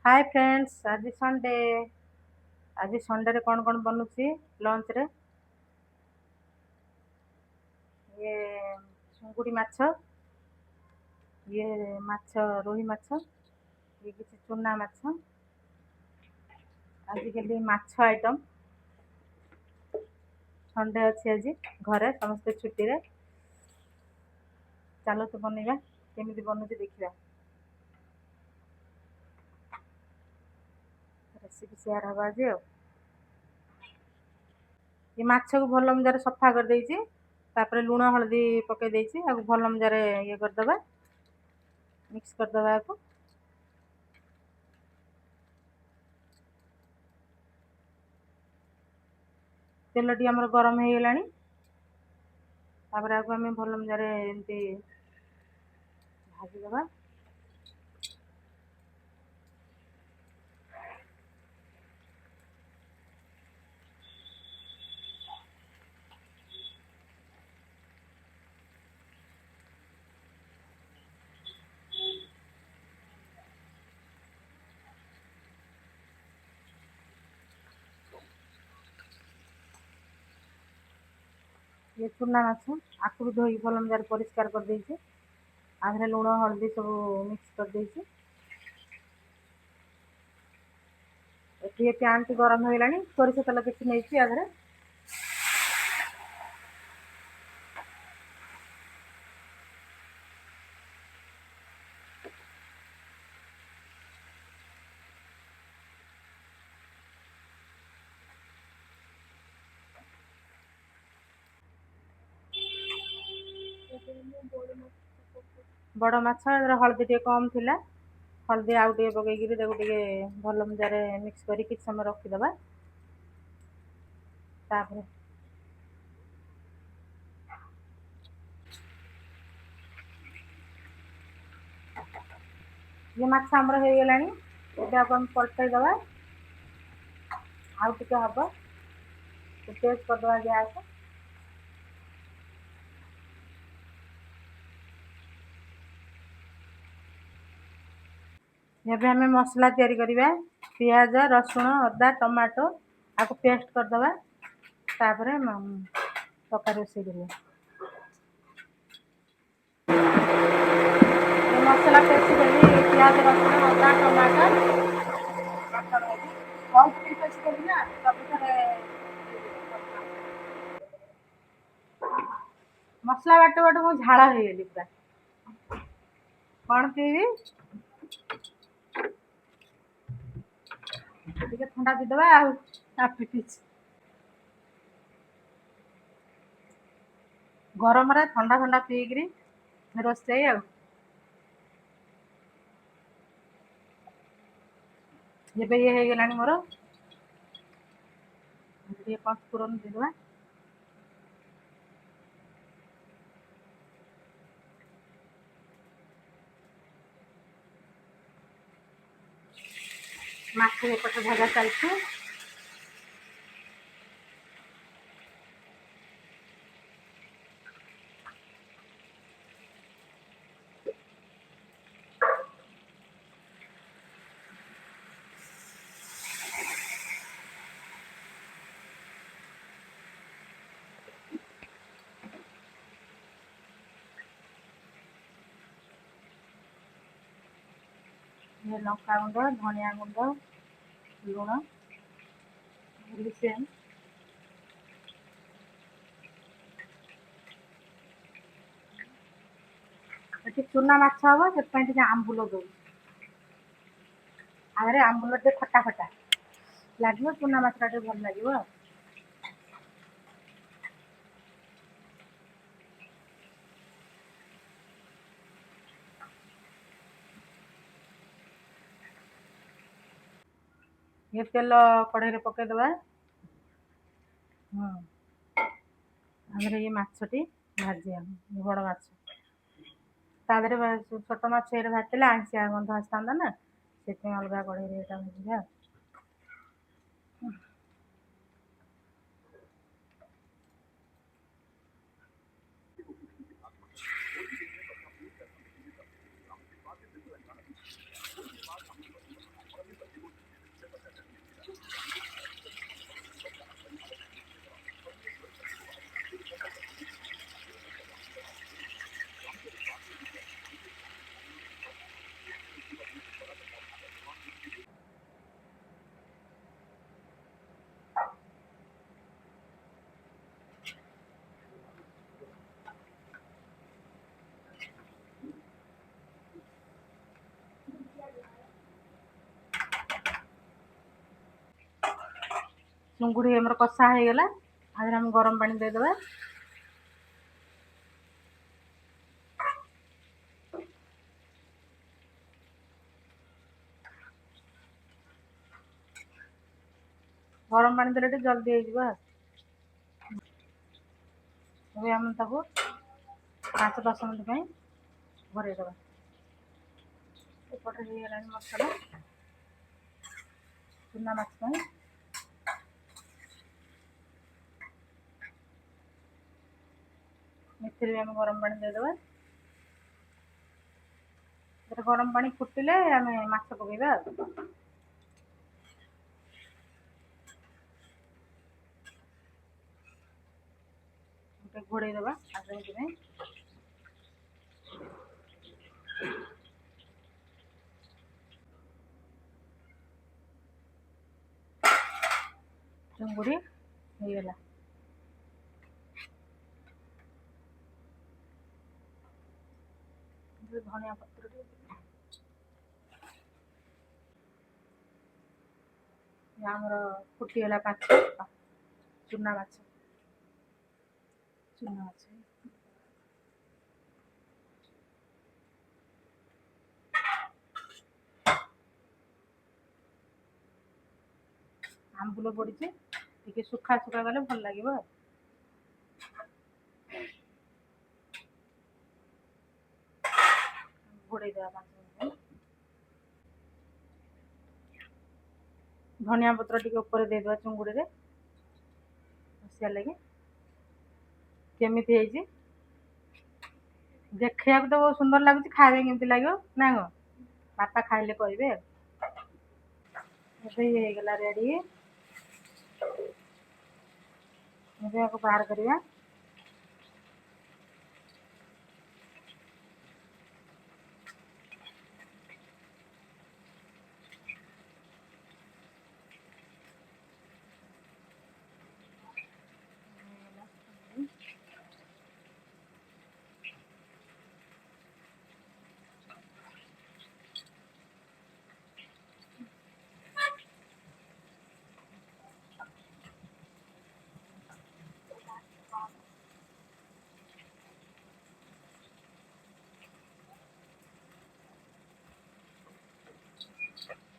Hi friends, आज Sunday रे कौन कौन बनୁଛି लंच रे। ये चुंगुड़ी माछ, ये माछ रोही माछ, ये किसी चुना माछ। आजिकल माछ आइटम संडे अच्छी आज घरे समस्ते छुट्टी रे। चलो तो बनइबा केमिति बनुଛି देखिबा। रेसिपी शेयर हवा आज। ये माछ को भल मजार सफा कर देइछि, तापर लूण हल्दी पके देइछि। आ भल मजार ये करदबा, मिक्स करदबा। आको तेल टी हमर गरम हो गलानी, तापर आको हमें भल मजार एमती भाजी दबा। ये चुना माछ आकु भी धोई भल मजार परिष्कार कर देइछि। आधरे लूण हल्दी सब मिक्स कर देइछि। एटी पैन टी गरम हो गलानी, सोरिष तेल किछि नेइछि। आधरे बड़ माछ हल्दी टे कम थिला, हल्दी आउ टे पकईकि टे भल मजार मिक्स करी किछ समय रखिदबा। तापर ये माछ हमर हो गलानी, एटा अपन पलटै दबा। आउ टिके हबो तेज कर दबा गैस। एबे हमें मसला तैयारी करिबा। प्याज रसुण अदा टमाटो आको पेस्ट कर दबा। तापर तकारी रोषेई करिबा। मसला पेस्ट करी प्याज रसुण अदा टमाटर पेस्ट करी ना सब थरे मसला बाटे बाटे मो झाड़ा हो गेली पूरा। कौन पीबी ଟିକେ ଥଣ୍ଡା ପିଇଦବା ଆଉ ପିଇଛି। ଗରମରେ ଥଣ୍ଡା ଥଣ୍ଡା ପିଇକିରି ରୋଷେଇ ଆଉ। ଏବେ ଇଏ ହେଇଗଲାଣି ମୋର, ଟିକେ ପଞ୍ଚଫୁରନ ଦେଇଦବା। ମାଛ ଏପଟେ ଭଜା ଚାଲିଛି। ଲଙ୍କା ଗୁଣ୍ଡ, ଧନିଆ ଗୁଣ୍ଡ, ଲୁଣ, ସେମ୍ ଏଠି ଚୁନା ମାଛ ହବ, ସେଥିପାଇଁ ଟିକେ ଆମ୍ବୁଲ ଦଉଛି। ଆରେ ଆମ୍ବୁଲ ଟିକେ ଖଟା ଖଟା ଲାଗିବ, ଚୁନା ମାଛଟା ଟିକେ ଭଲ ଲାଗିବ। ये तेल कढ़ाई पकईदबा। ये माछटी भाजिया, बड़ माछ तादरे छोट माछ भाजले आंसिया गंध आसता ना, से अलग कढ़ाई भाजा। ଚୁଙ୍ଗୁଡ଼ି ଆମର କଷା ହେଇଗଲା। ଆଧିରେ ଆମେ ଗରମ ପାଣି ଦେଇଦେବା। ଗରମ ପାଣି ଦେଲେ ଟିକେ ଜଲ୍ଦି ହେଇଯିବ। ଏବେ ଆମେ ତାକୁ 5-10 ମିନିଟ୍ ପାଇଁ ଘୋଡ଼େଇ ଦେବା। ଏପଟେ ହେଇଗଲାଣି ମସଲା ଚୁନା ମାଛ ପାଇଁ। ଏଥିରେ ବି ଆମେ ଗରମ ପାଣି ଦେଇଦେବା। ଗରମ ପାଣି ଫୁଟିଲେ ଆମେ ମାଛ ପକେଇବା ଆଉ। ଟିକେ ଘୋଡ଼େଇ ଦେବା 5 ମିନିଟ୍ ପାଇଁ। ଚୁଙ୍ଗୁଡ଼ି ହେଇଗଲା। ଧନିଆ ପତ୍ର ଟିକେ ଆମର ଫୁଟିଗଲା ଚୁନା ମାଛ। ଆମ୍ବୁଲ ପଡ଼ିଛି, ଟିକେ ଶୁଖା ଗଲେ ଭଲ ଲାଗିବ। ଘୋଡ଼େଇ ଦେବା 5 ମିନିଟ୍। ଧନିଆ ପତ୍ର ଟିକେ ଉପରେ ଦେଇଦେବା ଚୁଙ୍ଗୁଡ଼ିରେ ବସିବା ଲାଗି। କେମିତି ହେଇଛି ଦେଖିବାକୁ ତ ବହୁତ ସୁନ୍ଦର ଲାଗୁଛି, ଖାଇବା କେମିତି ଲାଗିବ ନା କଣ? ବାପା ଖାଇଲେ କହିବେ। ଏବେ ହେଇଗଲା ରେଡ଼ି। ଏବେ ଆକୁ ବାହାର କରିବା।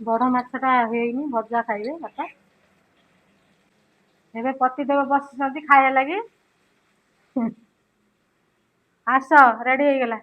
ବଡ଼ ମାଛଟା ହେଇନି, ଭଜା ଖାଇବେ ବାପା। ଏବେ ପତିଦେବ ବସିଛନ୍ତି ଖାଇବା ଲାଗି। ଆସ, ରେଡ଼ି ହେଇଗଲା।